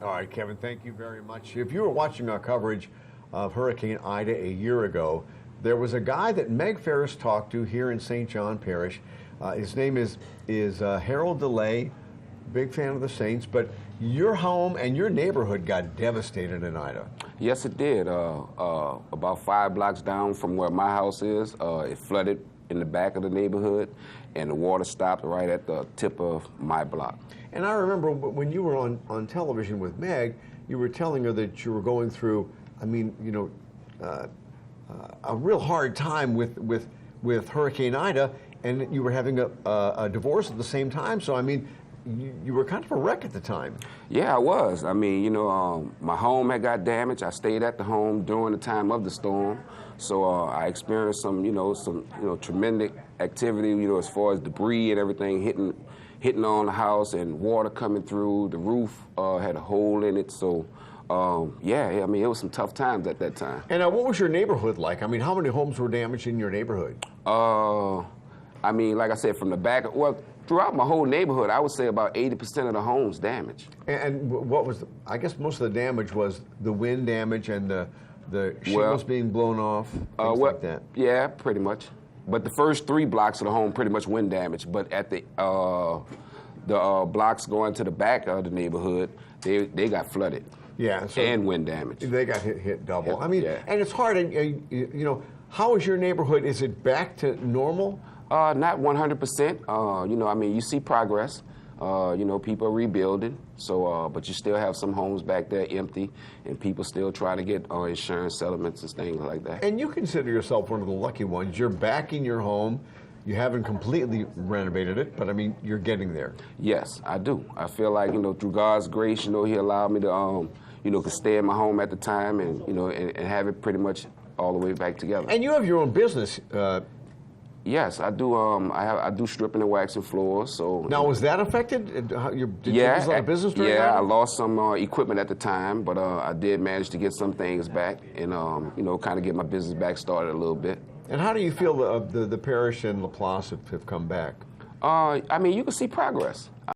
All right, Kevin, thank you very much. If you were watching our coverage of Hurricane Ida a year ago, there was a guy that Meg Ferris talked to here in St. John Parish. His name is Harold DeLay, big fan of the Saints, but your home and your neighborhood got devastated in Ida. Yes, it did. About 5 blocks down from where my house is, it flooded in the back of the neighborhood, and the water stopped right at the tip of my block. And I remember when you were on television with Meg, you were telling her that you were going through, I mean, you know, a real hard time with Hurricane Ida, and you were having a divorce at the same time. So, I mean, you were kind of a wreck at the time. Yeah, I was. I mean, you know, my home had got damaged. I stayed at the home during the time of the storm. So I experienced some tremendous activity, you know, as far as debris and everything hitting on the house and water coming through. The roof had a hole in it. So, yeah, I mean, it was some tough times at that time. And what was your neighborhood like? I mean, how many homes were damaged in your neighborhood? I mean, like I said, from the back, well, throughout my whole neighborhood, I would say about 80% of the homes damaged. And what was, I guess most of the damage was the wind damage and the shingles being blown off, things like that. Yeah, pretty much. But the first 3 blocks of the home pretty much wind damage. But at the blocks going to the back of the neighborhood, they got flooded. Yeah, so and wind damage. They got hit double. Yeah, I mean, yeah. And it's hard. And you know, how is your neighborhood? Is it back to normal? Not 100%. You know, I mean, you see progress. You know, people are rebuilding. So, but you still have some homes back there empty, and people still trying to get insurance settlements and things like that. And you consider yourself one of the lucky ones. You're back in your home. You haven't completely renovated it, but I mean, you're getting there. Yes, I do. I feel like, you know, through God's grace, you know, He allowed me to, you know, could stay in my home at the time and, you know, and have it pretty much all the way back together. And you have your own business. Yes, I do. I do stripping and waxing floors. So now, was that affected? Did you lose a lot of business during that? Yeah, I lost some equipment at the time, but I did manage to get some things back and you know, kind of get my business back started a little bit. And how do you feel the parish and LaPlace have come back? I mean, you can see progress.